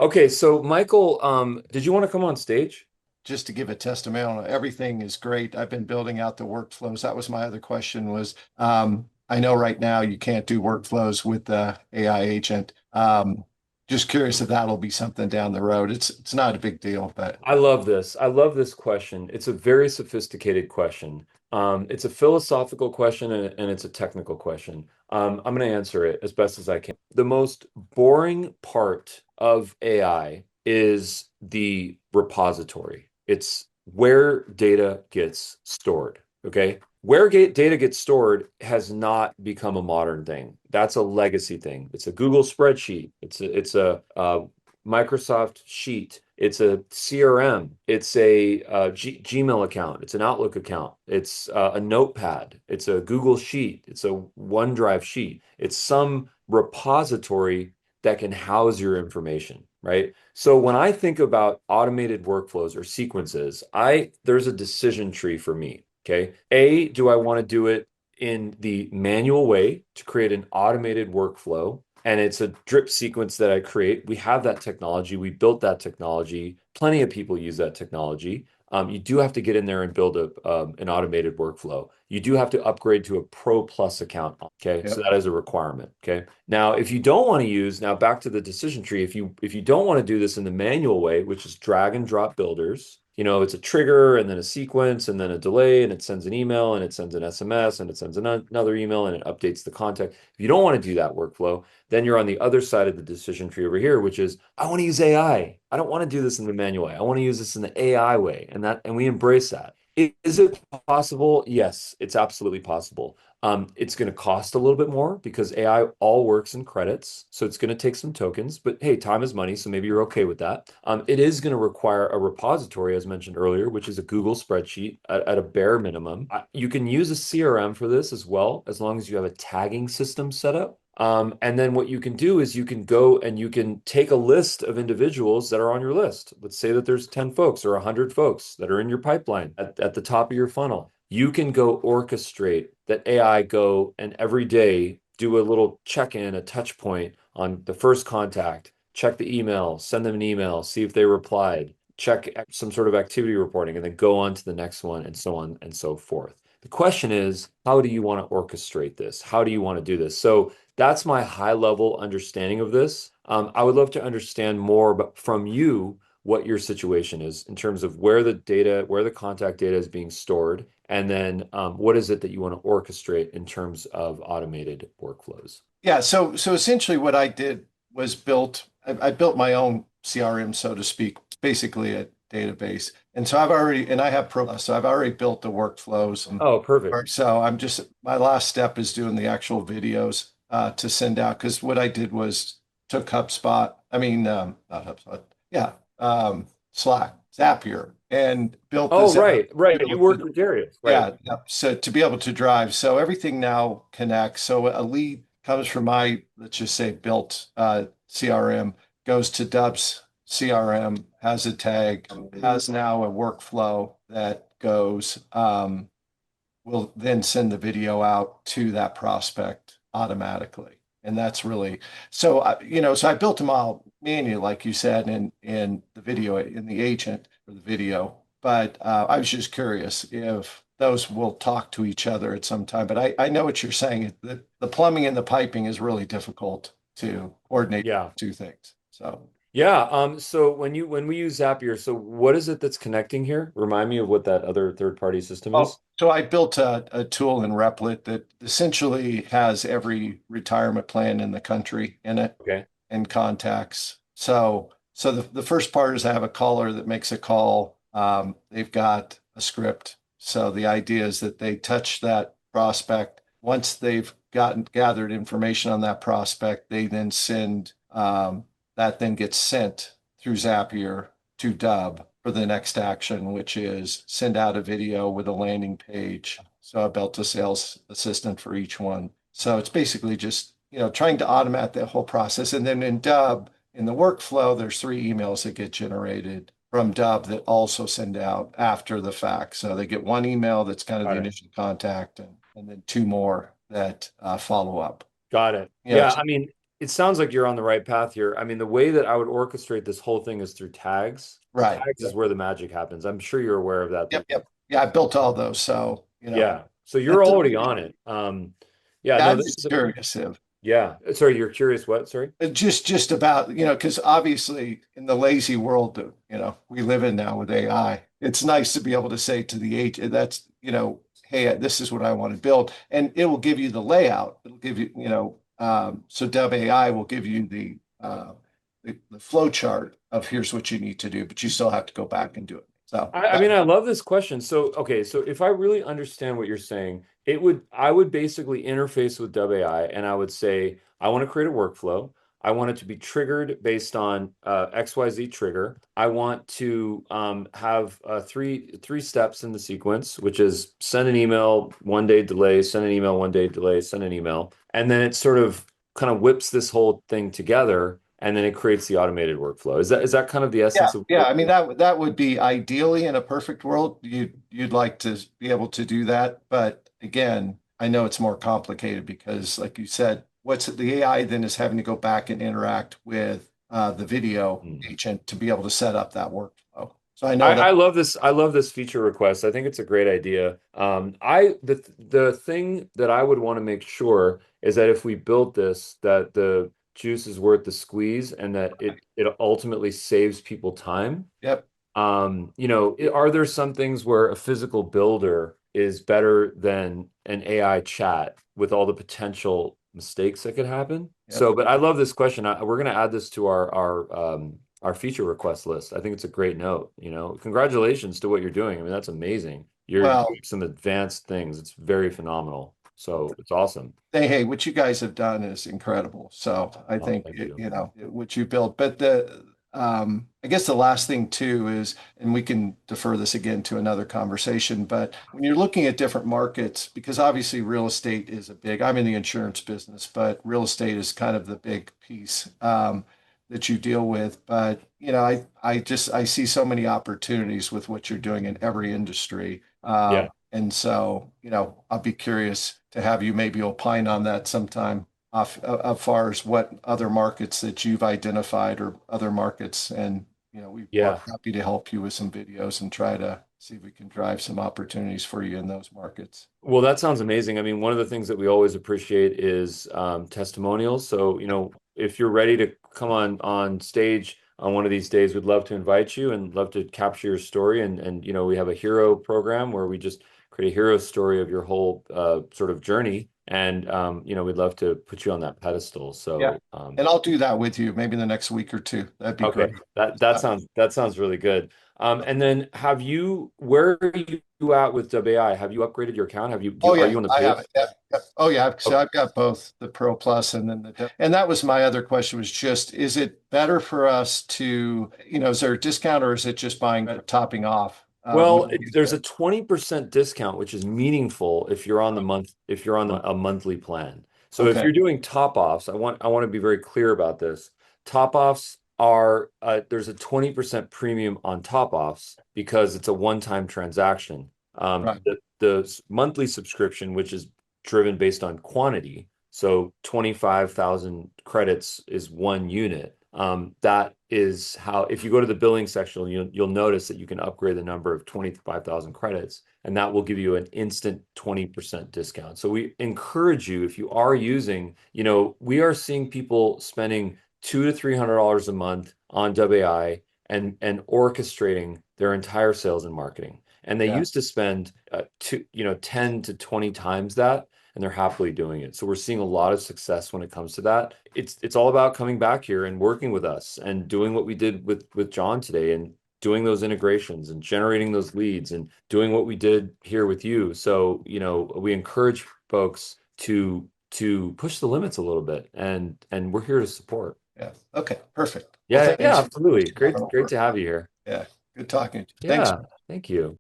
Okay, so Michael, did you want to come on stage? Just to give a testimonial, everything is great. I've been building out the workflows. That was my other question was, I know right now you can't do workflows with the AI agent. Just curious if that'll be something down the road. It's not a big deal, but I love this. I love this question. It's a very sophisticated question. It's a philosophical question and it's a technical question. I'm going to answer it as best as I can. The most boring part of AI is the repository. It's where data gets stored. Okay. Where data gets stored has not become a modern thing. That's a legacy thing. It's a Google spreadsheet. It's a Microsoft Sheet. It's a CRM. It's a Gmail account. It's an Outlook account. It's a Notepad. It's a Google Sheet. It's a OneDrive sheet. It's some repository that can house your information, right? So when I think about automated workflows or sequences, there's a decision tree for me. Okay. A, do I want to do it in the manual way to create an automated workflow? And it's a drip sequence that I create. We have that technology. We built that technology. Plenty of people use that technology. You do have to get in there and build an automated workflow. You do have to upgrade to a Pro Plus account. Okay, so yep. that is a requirement. Okay, now if you don't want to use, now back to the decision tree. If you don't want to do this in the manual way, which is drag and drop builders, it's a trigger and then a sequence and then a delay and it sends an email and it sends an SMS and it sends another email and it updates the contact. If you don't want to do that workflow, then you're on the other side of the decision tree over here, which is I want to use AI. I don't want to do this in the manual way. I want to use this in the AI way. And we embrace that. Is it possible? Yes, it's absolutely possible. It's going to cost a little bit more because AI all works in credits. So it's going to take some tokens, but hey, time is money. So maybe you're okay with that. It is going to require a repository, as mentioned earlier, which is a Google spreadsheet at a bare minimum. You can use a CRM for this as well, as long as you have a tagging system set up. And then what you can do is you can go and you can take a list of individuals that are on your list. Let's say that there's 10 folks or 100 folks that are in your pipeline at the top of your funnel. You can go orchestrate that AI go and every day do a little check-in, a touch point on the first contact, check the email, send them an email, see if they replied, check some sort of activity reporting, and then go on to the next one and so on and so forth. The question is, how do you want to orchestrate this? How do you want to do this? So that's my high level understanding of this. I would love to understand more but from you what your situation is in terms of where the data, where the contact data is being stored, and then what is it that you want to orchestrate in terms of automated workflows? Yeah. So essentially what I did was I built my own CRM, so to speak, basically a database. And so I have Pro, so I've already built the workflows. Oh, perfect. So my last step is doing the actual videos to send out. Because what I did was took HubSpot, not HubSpot, yeah, Slack, Zapier, and built Oh, this out. right, right. You worked with Darius, right? Yeah, yeah. So to be able to drive, so everything now connects. So a lead comes from my, let's just say, built CRM, goes to Dub's CRM, has a tag, has now a workflow that goes, will then send the video out to that prospect automatically. And that's really so, so I built them all manually, like you said, in the video, in the agent for the video. But I was just curious if those will talk to each other at some time. But I know what you're saying. The plumbing and the piping is really difficult to coordinate Yeah. two things. So Yeah. So when we use Zapier, so what is it that's connecting here? Remind me of what that other third party system Oh, is. so I built a tool in Replit that essentially has every retirement plan in the country in it Okay. and contacts. So the first part is I have a caller that makes a call. They've got a script. So the idea is that they touch that prospect. Once they've gathered information on that prospect, they then that then gets sent through Zapier to Dub for the next action, which is send out a video with a landing page. So I built a sales assistant for each one. So it's basically just, trying to automate that whole process. And then in Dub, in the workflow, there's 3 emails that get generated from Dub that also send out after the fact. So they get one email that's kind of the Got it. initial contact and then two more that follow up. Got it. You know, Yeah, it's, I mean, it sounds like you're on the right path here. I mean, the way that I would orchestrate this whole thing is through tags. Right. Tags is where the magic happens. I'm sure you're aware of that. Yep. Yep. Yeah, I built all those. So, Yeah. So you're that's a, already on it. Yeah, yeah, no, I'm this just is a, curious. yeah. Sorry, you're curious what? Sorry. Just about, because obviously in the lazy world that, we live in now with AI, it's nice to be able to say to the agent, that's, hey, this is what I want to build. And it will give you the layout. It'll give you, so Dub AI will give you the flow chart of here's what you need to do, but you still have to go back and do it. So I mean, I love this question. So, okay, so if I really understand what you're saying, I would basically interface with WAI and I would say, I want to create a workflow. I want it to be triggered based on XYZ trigger. I want to have three steps in the sequence, which is send an email, 1 day delay, send an email, 1 day delay, send an email. And then it sort of kind of whips this whole thing together and then it creates the automated workflow. Is that kind of the yeah, essence of yeah. I mean, that would be ideally in a perfect world. You'd like to be able to do that, but again, I know it's more complicated because, like you said, what's the AI then is having to go back and interact with the video Mhm. agent to be able to set up that workflow. So I know I that. love this. I love this feature request. I think it's a great idea. The thing that I would want to make sure is that if we build this, that the juice is worth the squeeze, and that it ultimately saves people time. Yep. Are there some things where a physical builder is better than an AI chat with all the potential mistakes that could happen? Yep. So, but I love this question. We're going to add this to our feature request list. I think it's a great note. Congratulations to what you're doing. I mean, that's amazing. You're Well, doing some advanced things. It's very phenomenal. So it's awesome. hey, what you guys have done is incredible. So I Oh, think thank you. what you built. But I guess the last thing too is, and we can defer this again to another conversation. But when you're looking at different markets, because obviously real estate is a big. I'm in the insurance business, but real estate is kind of the big piece that you deal with. But I see so many opportunities with what you're doing in every industry. Yeah. And so, I'll be curious to have you maybe opine on that sometime off as far as what other markets that you've identified or other markets. And, we're Yeah. happy to help you with some videos and try to see if we can drive some opportunities for you in those markets. Well, that sounds amazing. I mean, one of the things that we always appreciate is testimonials. So, if you're ready to come on stage on one of these days, we'd love to invite you and love to capture your story. And we have a hero program where we just create a hero story of your whole sort of journey. And we'd love to put you on that pedestal. Yeah. So, And I'll do that with you maybe in the next week or two. That'd be okay, great. that sounds really good. And then where are you at with WAI? Have you upgraded your account? Oh Are yeah, you on the I have paid? it. Yeah, yeah. Oh yeah. So Okay. I've got both the Pro Plus and then and that was my other question was just, is it better for us to, is there a discount or is it just buying, topping off? Well, there's a 20% discount, which is meaningful if you're on a monthly plan. So if Okay, you're doing top offs, I want to be very clear about this. Top offs are there's a 20% premium on top offs because it's a one-time transaction. right. The monthly subscription, which is driven based on quantity, so 25,000 credits is 1 unit. That is how, if you go to the billing section, you'll notice that you can upgrade the number of 25,000 credits, and that will give you an instant 20% discount. So we encourage you, if you are using, we are seeing people spending $200 to $300 a month on WI and orchestrating their entire sales and marketing. And they Yeah, used to spend 10 to 20 times that, and they're happily doing it. So we're seeing a lot of success when it comes to that. It's all about coming back here and working with us and doing what we did with John today and doing those integrations and generating those leads and doing what we did here with you. So, we encourage folks to push the limits a little bit and we're here to support. yeah. Okay, perfect. Well, Yeah, yeah, thanks. absolutely. Great to have you here. Yeah, good talking to you. Thanks. Yeah, thank you.